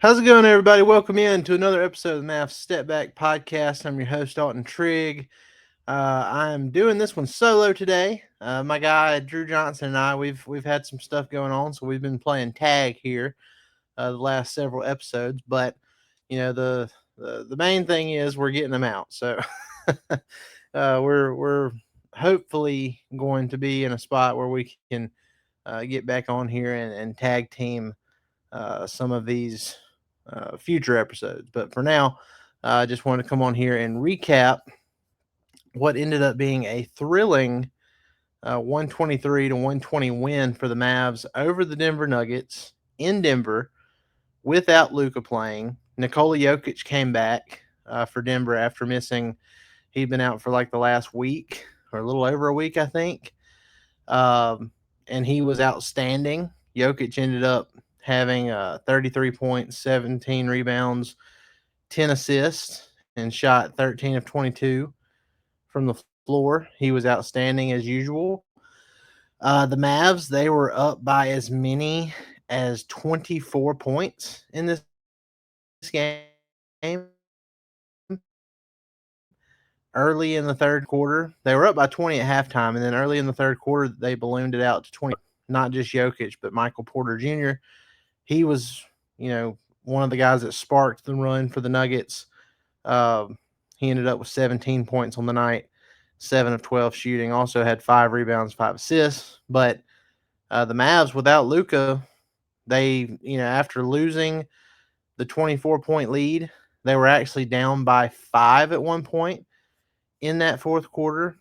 How's it going, everybody? Welcome in to another episode of the Mavs Step Back Podcast. I'm your host, Dalton Trigg. I'm doing this one solo today. My guy Drew Johnson and we've had some stuff going on, so we've been playing tag here the last several episodes. But the main thing is we're getting them out. So we're hopefully going to be in a spot where we can get back on here and tag team some of these future episodes. But for now, I just want to come on here and recap what ended up being a thrilling 123 to 120 win for the Mavs over the Denver Nuggets in Denver without Luka playing. Nikola Jokic came back for Denver after missing. He'd been out for like the last week or a little over a week, I think. And he was outstanding. Jokic ended up having 33 points, 17 rebounds, 10 assists, and shot 13 of 22 from the floor. He was outstanding as usual. The Mavs, they were up by as many as 24 points in this game early in the third quarter. They were up by 20 at halftime, and then early in the third quarter, they ballooned it out to 20. Not just Jokic, but Michael Porter Jr. He was, one of the guys that sparked the run for the Nuggets. Uh, he ended up with 17 points on the night, 7 of 12 shooting. Also had 5 rebounds, 5 assists. But the Mavs, without Luka, they, after losing the 24-point lead, they were actually down by 5 at one point in that fourth quarter,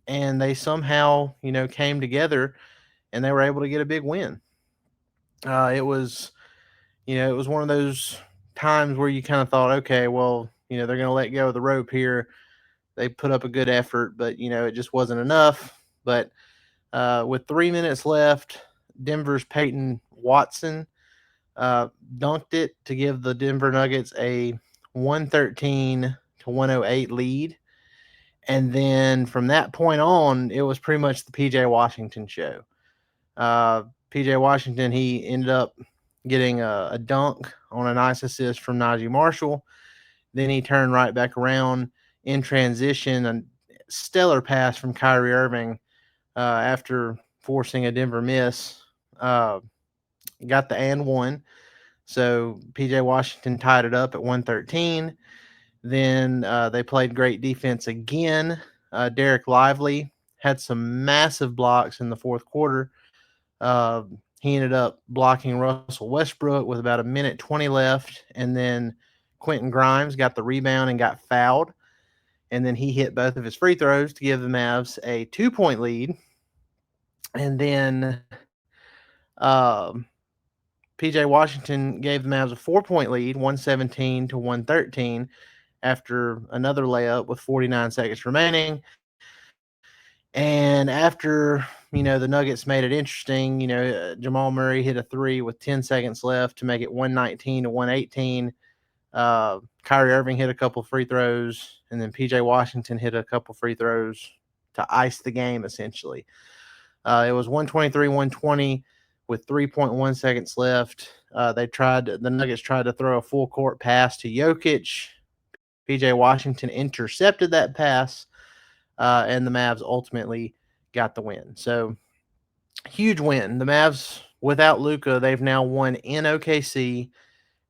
and they somehow, came together and they were able to get a big win. It was one of those times where you kind of thought, okay, well, they're going to let go of the rope here. They put up a good effort, but it just wasn't enough. But with 3 minutes left, Denver's Peyton Watson dunked it to give the Denver Nuggets a 113 to 108 lead. And then from that point on, it was pretty much the PJ Washington show. PJ Washington, he ended up getting a dunk on a nice assist from Naji Marshall. Then he turned right back around in transition, a stellar pass from Kyrie Irving after forcing a Denver miss. Got the and one. So PJ Washington tied it up at 113. Then they played great defense again. Derek Lively had some massive blocks in the fourth quarter. He ended up blocking Russell Westbrook with about a minute 20 left, and then Quentin Grimes got the rebound and got fouled, and then he hit both of his free throws to give the Mavs a 2-point lead. And then PJ Washington gave the Mavs a 4-point lead, 117 to 113, after another layup with 49 seconds remaining. And after, the Nuggets made it interesting, Jamal Murray hit a 3 with 10 seconds left to make it 119 to 118. Kyrie Irving hit a couple free throws, and then PJ Washington hit a couple free throws to ice the game, essentially. It was 123-120 with 3.1 seconds left. The Nuggets tried to throw a full court pass to Jokic. PJ Washington intercepted that pass, and the Mavs ultimately got the win. So, huge win. The Mavs, without Luka, they've now won in OKC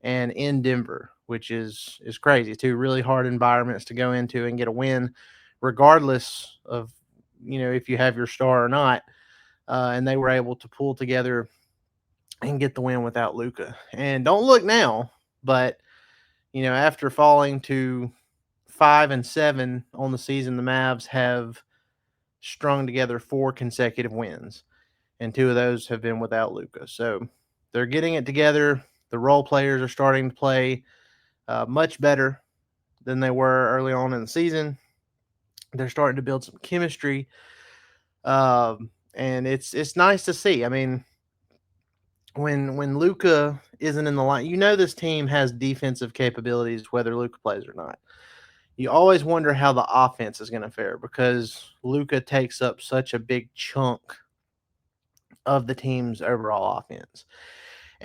and in Denver, which is crazy. Two really hard environments to go into and get a win, regardless of, if you have your star or not. And they were able to pull together and get the win without Luka. And don't look now, but after falling to 5-7 on the season, the Mavs have strung together 4 consecutive wins, and 2 of those have been without Luka. So they're getting it together. The role players are starting to play much better than they were early on in the season. They're starting to build some chemistry, and it's nice to see. I mean, when Luka isn't in the line, this team has defensive capabilities whether Luka plays or not. You always wonder how the offense is going to fare because Luka takes up such a big chunk of the team's overall offense.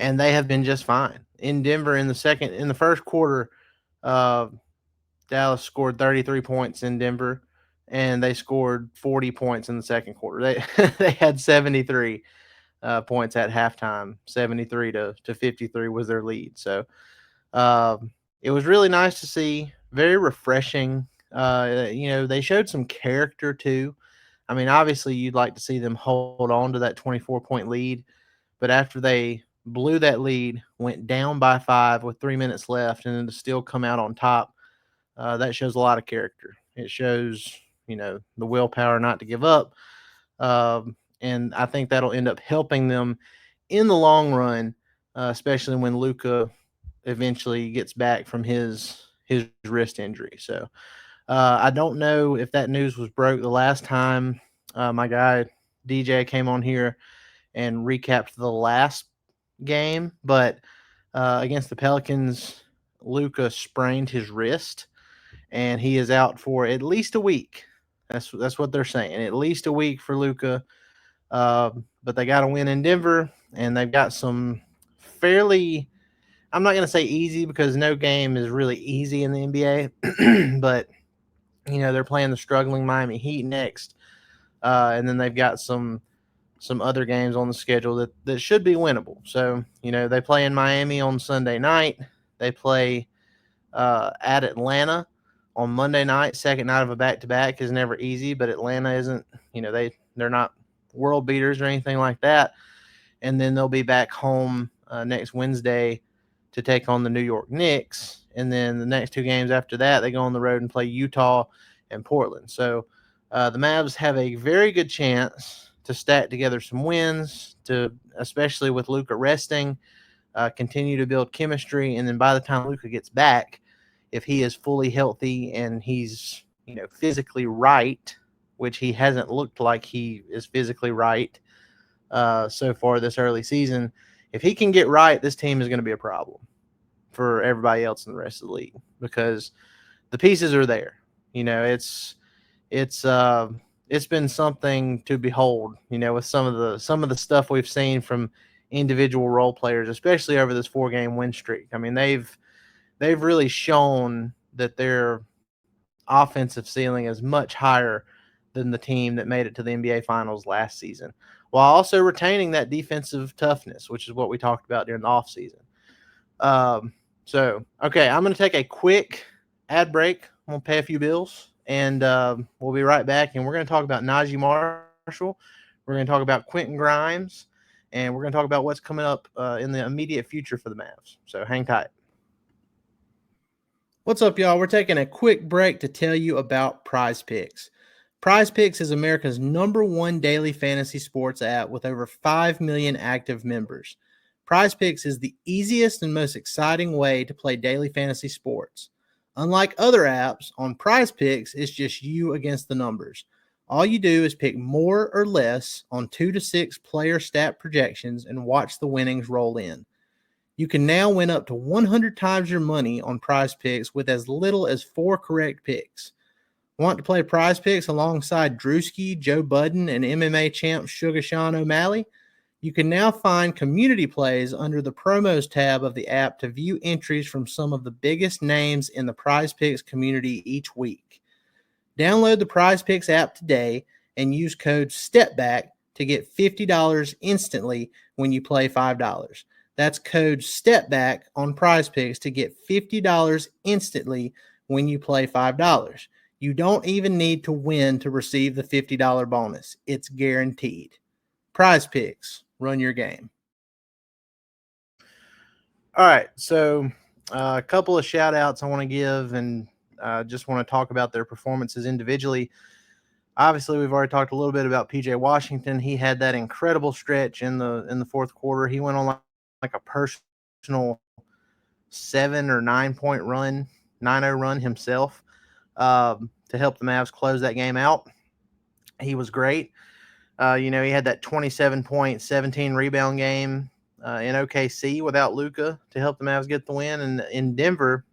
and they have been just fine. In Denver, in the first quarter, uh, Dallas scored 33 points in Denver, and they scored 40 points in the second quarter. They they had 73 points at halftime. 73 to 53 was their lead. So it was really nice to see. Very refreshing. They showed some character too. I mean, obviously, you'd like to see them hold on to that 24-point lead, but after they blew that lead, went down by 5 with 3 minutes left, and then to still come out on top, that shows a lot of character. It shows, the willpower not to give up. And I think that'll end up helping them in the long run, especially when Luka eventually gets back from his wrist injury. So I don't know if that news was broke the last time my guy DJ came on here and recapped the last game, but against the Pelicans, Luka sprained his wrist, and he is out for at least a week. That's what they're saying. At least a week for Luka. But they got to win in Denver, and they've got some fairly. I'm not going to say easy because no game is really easy in the NBA, but they're playing the struggling Miami Heat next, and then they've got some other games on the schedule that should be winnable. So they play in Miami on Sunday night. They play at Atlanta on Monday night. Second night of a back-to-back is never easy, but Atlanta isn't. They're not world beaters or anything like that. And then they'll be back home next Wednesday to take on the New York Knicks. And then the next two games after that, they go on the road and play Utah and Portland. So the Mavs have a very good chance to stack together some wins, to especially with Luka resting, continue to build chemistry. And then by the time Luka gets back, if he is fully healthy and he's physically right, which he hasn't looked like he is physically right so far this early season, if he can get right, this team is going to be a problem for everybody else in the rest of the league because the pieces are there. It's been something to behold. With some of the stuff we've seen from individual role players, especially over this 4-game win streak. I mean, they've really shown that their offensive ceiling is much higher than the team that made it to the NBA Finals last season, while also retaining that defensive toughness, which is what we talked about during the offseason. Okay, I'm going to take a quick ad break. I'm going to pay a few bills, and we'll be right back, and we're going to talk about Naji Marshall. We're going to talk about Quentin Grimes, and we're going to talk about what's coming up in the immediate future for the Mavs. So hang tight. What's up, y'all? We're taking a quick break to tell you about Prize Picks. Prize Picks is America's #1 daily fantasy sports app with over 5 million active members. Prize Picks is the easiest and most exciting way to play daily fantasy sports. Unlike other apps, on Prize Picks, it's just you against the numbers. All you do is pick more or less on 2 to 6 player stat projections and watch the winnings roll in. You can now win up to 100 times your money on Prize Picks with as little as 4 correct picks. Want to play Prize Picks alongside Drewski, Joe Budden, and MMA champ Sugar Sean O'Malley? You can now find community plays under the promos tab of the app to view entries from some of the biggest names in the Prize Picks community each week. Download the Prize Picks app today and use code STEPBACK to get $50 instantly when you play $5. That's code STEPBACK on Prize Picks to get $50 instantly when you play $5. You don't even need to win to receive the $50 bonus. It's guaranteed. Prize Picks, run your game. All right, so a couple of shout outs I want to give, and just want to talk about their performances individually. Obviously, we've already talked a little bit about PJ Washington. He had that incredible stretch in the fourth quarter. He went on like a personal 7 or 9 point run, 9-0 run himself to help the Mavs close that game out. He was great. He had that 27 point, 17 rebound game in OKC without Luka to help the Mavs get the win. And in Denver,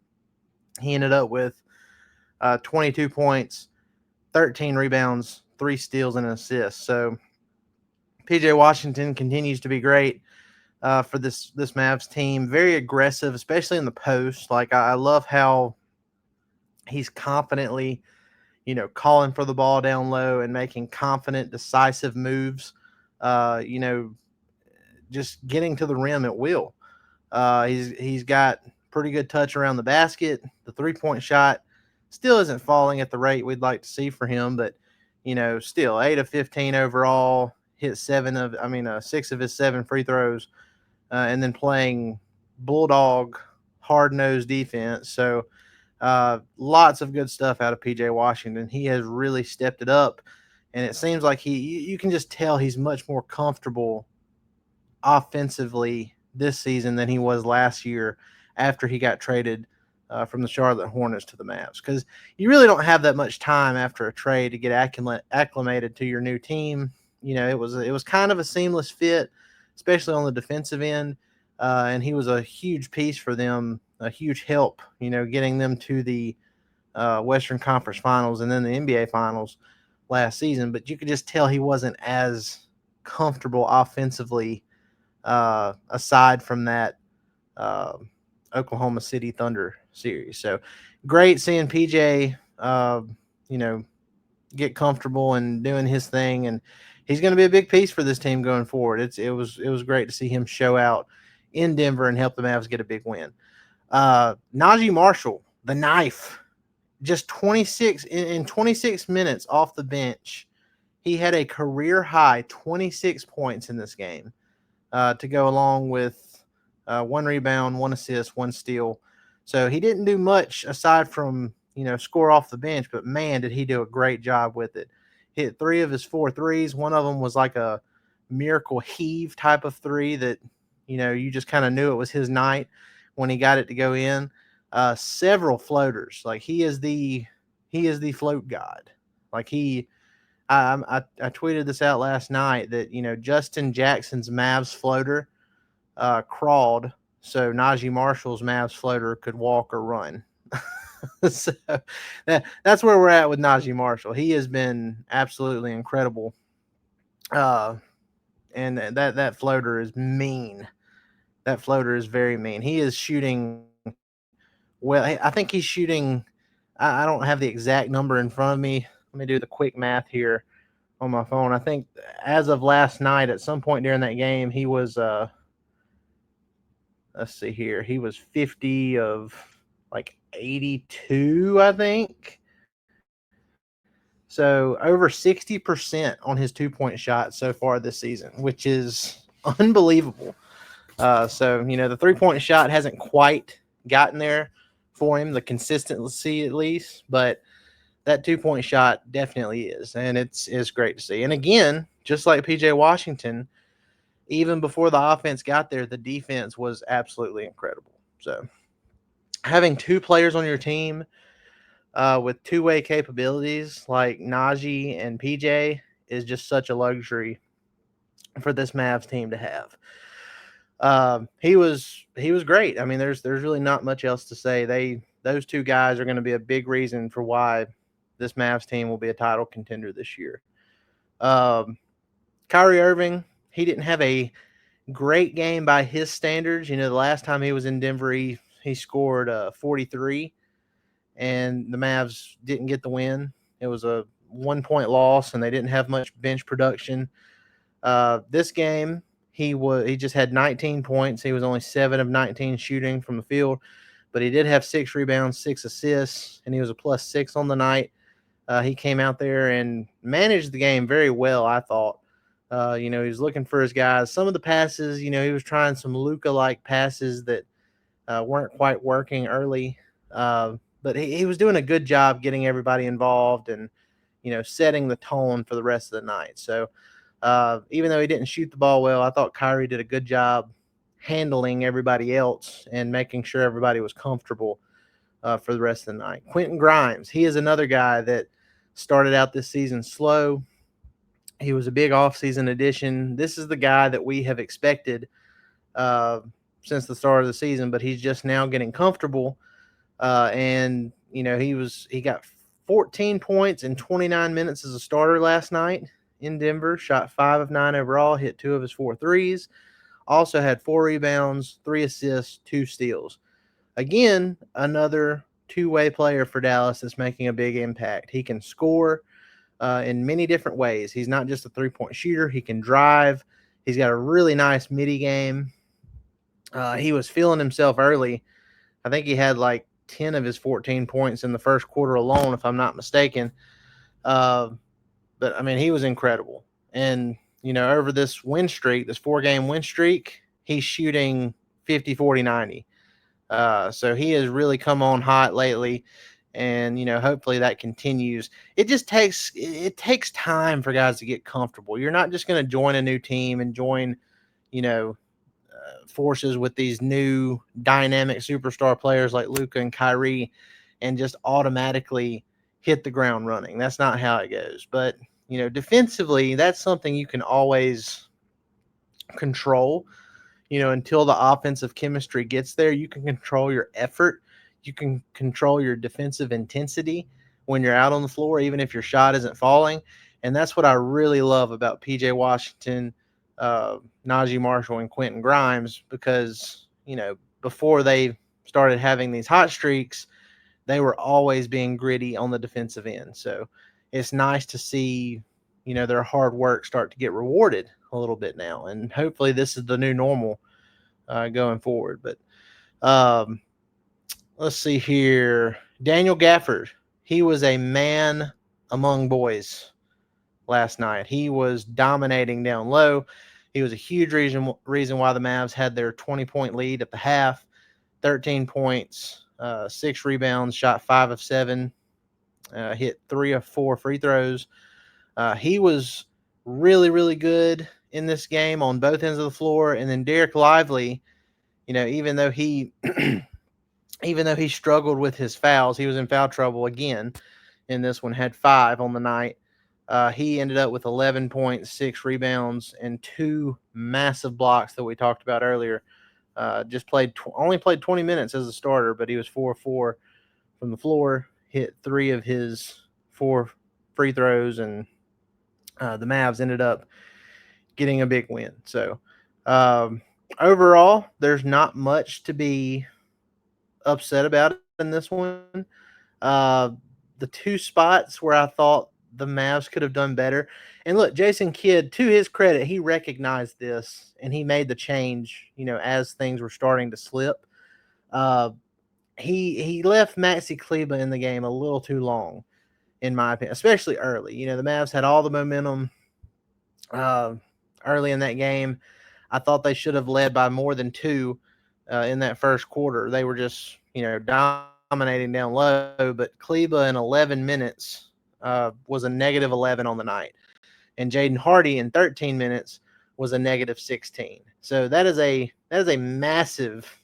he ended up with 22 points, 13 rebounds, 3 steals, and an assist. So PJ Washington continues to be great. for this Mavs team. Very aggressive, especially in the post. Like I love how he's confidently, calling for the ball down low and making confident, decisive moves. Uh, you know, just getting to the rim at will. He's got pretty good touch around the basket. The 3-point shot still isn't falling at the rate we'd like to see for him, but still 8 of 15 overall. Hit six of his 7 free throws, and then playing bulldog hard nosed defense. So lots of good stuff out of PJ Washington. He has really stepped it up, and it seems like you can just tell he's much more comfortable offensively this season than he was last year after he got traded from the Charlotte Hornets to the Mavs, because you really don't have that much time after a trade to get acclimated to your new team. It was kind of a seamless fit, especially on the defensive end, and he was a huge piece for them, a huge help, getting them to the Western Conference Finals and then the NBA Finals last season. But you could just tell he wasn't as comfortable offensively, aside from that uh, Oklahoma City Thunder series. So great seeing PJ, you know, get comfortable and doing his thing, and he's going to be a big piece for this team going forward. It was great to see him show out in Denver and help the Mavs get a big win. Naji Marshall, the knife, just 26 in 26 minutes off the bench. He had a career high 26 points in this game, to go along with 1 rebound, 1 assist, 1 steal. So he didn't do much aside from score off the bench, but man, did he do a great job with it. Hit 3 of his 4 threes. One of them was like a miracle heave type of three that you just kind of knew it was his night when he got it to go in. Several floaters. Like he is the float god. Like I tweeted this out last night that Justin Jackson's Mavs floater crawled so Naji Marshall's Mavs floater could walk or run. So that's where we're at with Naji Marshall. He has been absolutely incredible, uh, and that floater is mean. That floater is very mean. He is shooting well. I think he's shooting. I don't have the exact number in front of me. Let me do the quick math here on my phone. I think as of last night, at some point during that game, he was let's see here. He was 50 of like 82, I think. So over 60% on his 2-point shot so far this season, which is unbelievable. The 3-point shot hasn't quite gotten there for him, the consistency at least, but that 2-point shot definitely is, and it's great to see. And again, just like PJ Washington, even before the offense got there, the defense was absolutely incredible. So having 2 players on your team with two-way capabilities like Naji and PJ is just such a luxury for this Mavs team to have. He was great. I mean, there's really not much else to say. Those 2 guys are going to be a big reason for why this Mavs team will be a title contender this year. Um, Kyrie Irving, he didn't have a great game by his standards. The last time he was in Denver, he scored 43, and the Mavs didn't get the win. It was a 1-point loss, and they didn't have much bench production. This game, he just had 19 points. He was only 7 of 19 shooting from the field, but he did have 6 rebounds, 6 assists, and he was a +6 on the night. He came out there and managed the game very well, I thought. He was looking for his guys. Some of the passes, he was trying some Luka-like passes that weren't quite working early. But he was doing a good job getting everybody involved and, setting the tone for the rest of the night. So even though he didn't shoot the ball well, I thought Kyrie did a good job handling everybody else and making sure everybody was comfortable for the rest of the night. Quentin Grimes, he is another guy that started out this season slow. He was a big offseason addition. This is the guy that we have expected uh, since the start of the season, but he's just now getting comfortable. And he got 14 points in 29 minutes as a starter last night in Denver. Shot 5 of 9 overall. Hit 2 of his 4 threes. Also had 4 rebounds, 3 assists, 2 steals. Again, another two-way player for Dallas that's making a big impact. He can score in many different ways. He's not just a three-point shooter. He can drive. He's got a really nice midi game. He was feeling himself early. I think he had like 10 of his 14 points in the first quarter alone, if I'm not mistaken. Uh, but I mean, he was incredible. And, over this win streak, this 4-game win streak, he's shooting 50, 40, 90. So he has really come on hot lately. And, hopefully that continues. It takes time for guys to get comfortable. You're not just going to join a new team and join, you know, forces with these new dynamic superstar players like Luka and Kyrie and just automatically hit the ground running. That's not how it goes. But, defensively, that's something you can always control. Until the offensive chemistry gets there, you can control your effort. You can control your defensive intensity when you're out on the floor, even if your shot isn't falling. And that's what I really love about PJ Washington, Naji Marshall, and Quentin Grimes, because, before they started having these hot streaks, they were always being gritty on the defensive end. So it's nice to see, their hard work start to get rewarded a little bit now. And hopefully this is the new normal going forward. But let's see here. Daniel Gafford, he was a man among boys last night. He was dominating down low. He was a huge reason why the Mavs had their 20-point lead at the half. 13 points, 6 rebounds, shot 5 of 7, hit 3 of 4 free throws. He was really, really good in this game on both ends of the floor. And then Derek Lively, even though he struggled with his fouls, he was in foul trouble again in this one, had 5 on the night. He ended up with 11 points, 6 rebounds, and 2 massive blocks that we talked about earlier. Only played 20 minutes as a starter, but he was 4-4 from the floor, hit 3 of his 4 free throws, and the Mavs ended up getting a big win. So overall, there's not much to be upset about in this one. The 2 spots where I thought the Mavs could have done better. And look, Jason Kidd, to his credit, he recognized this and he made the change, as things were starting to slip. Uh, he left Maxi Kleber in the game a little too long, in my opinion, especially early. The Mavs had all the momentum early in that game. I thought they should have led by more than 2 in that first quarter. They were just, dominating down low, but Kleber in 11 minutes was a negative 11 on the night. And Jaden Hardy in 13 minutes was a negative 16. So that is a massive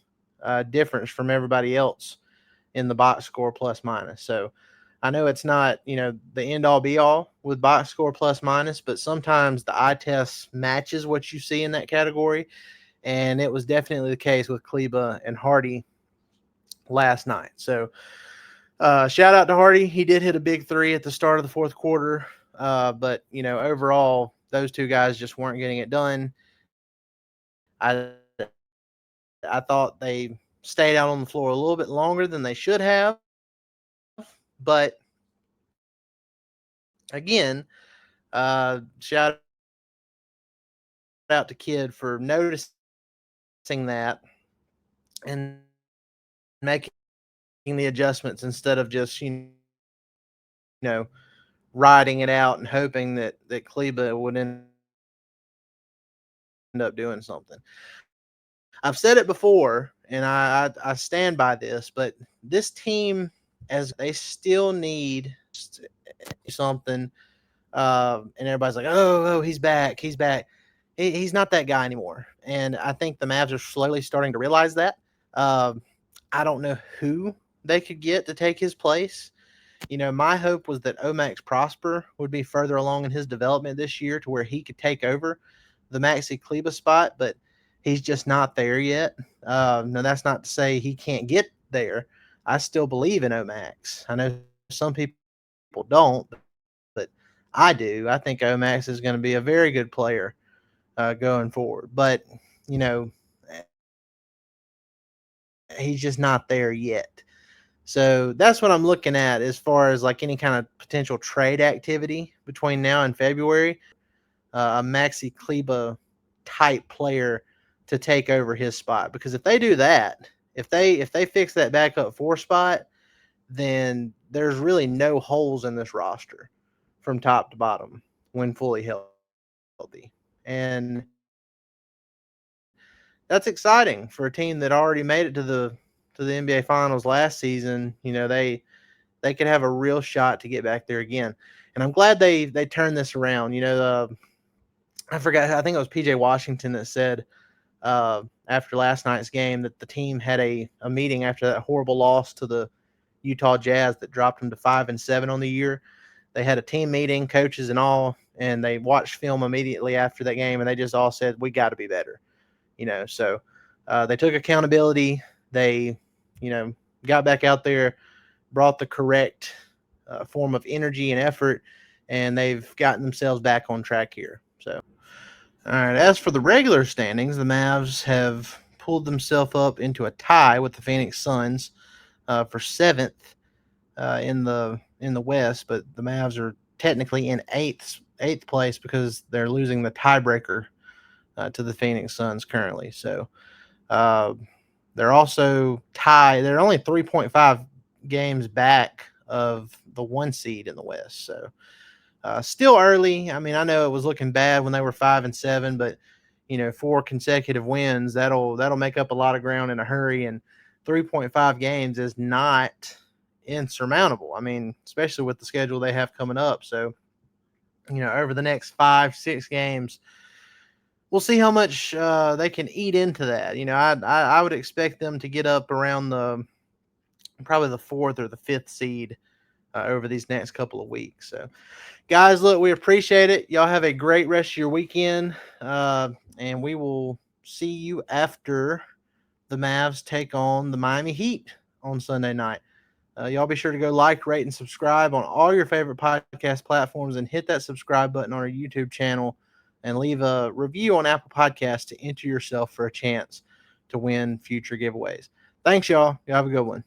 difference from everybody else in the box score plus minus. So I know it's not, the end all be all with box score plus minus, but sometimes the eye test matches what you see in that category. And it was definitely the case with Kleber and Hardy last night. So shout out to Hardy. He did hit a big 3 at the start of the fourth quarter. But, overall, those 2 guys just weren't getting it done. I thought they stayed out on the floor a little bit longer than they should have. But, again, shout out to Kidd for noticing that and making the adjustments instead of just, riding it out and hoping that Kleber would end up doing something. I've said it before, and I stand by this, but this team, as they still need something, and everybody's like, oh, he's back. He's not that guy anymore. And I think the Mavs are slowly starting to realize that. I don't know who they could get to take his place. My hope was that Omax Prosper would be further along in his development this year to where he could take over the Maxi Kleber spot, but he's just not there yet. Now, that's not to say he can't get there. I still believe in Omax. I know some people don't, but I do. I think Omax is going to be a very good player going forward. But, you know, he's just not there yet. So that's what I'm looking at as far as like any kind of potential trade activity between now and February. A Maxi Kleba type player to take over his spot. Because if they do that, if they fix that backup four spot, then there's really no holes in this roster from top to bottom when fully healthy. And that's exciting for a team that already made it to the NBA Finals last season. They could have a real shot to get back there again. And I'm glad they turned this around. I forgot. I think it was PJ Washington that said after last night's game that the team had a meeting after that horrible loss to the Utah Jazz that dropped them to 5-7 on the year. They had a team meeting, coaches and all, and they watched film immediately after that game, and they just all said, "We got to be better." So they took accountability. They, got back out there, brought the correct form of energy and effort, and they've gotten themselves back on track here. So, all right. As for the regular standings, the Mavs have pulled themselves up into a tie with the Phoenix Suns for seventh in the West, but the Mavs are technically in eighth place because they're losing the tiebreaker to the Phoenix Suns currently. So uh, they're also tied. They're only 3.5 games back of the one seed in the West. So still early. I mean, I know it was looking bad when they were 5-7, but 4 consecutive wins that'll make up a lot of ground in a hurry. And 3.5 games is not insurmountable. I mean, especially with the schedule they have coming up. So over the next 5-6 games, we'll see how much they can eat into that. I would expect them to get up around probably the fourth or the fifth seed over these next couple of weeks. So, guys, look, we appreciate it. Y'all have a great rest of your weekend, and we will see you after the Mavs take on the Miami Heat on Sunday night. Y'all be sure to go like, rate, and subscribe on all your favorite podcast platforms and hit that subscribe button on our YouTube channel and leave a review on Apple Podcasts to enter yourself for a chance to win future giveaways. Thanks, y'all. Y'all have a good one.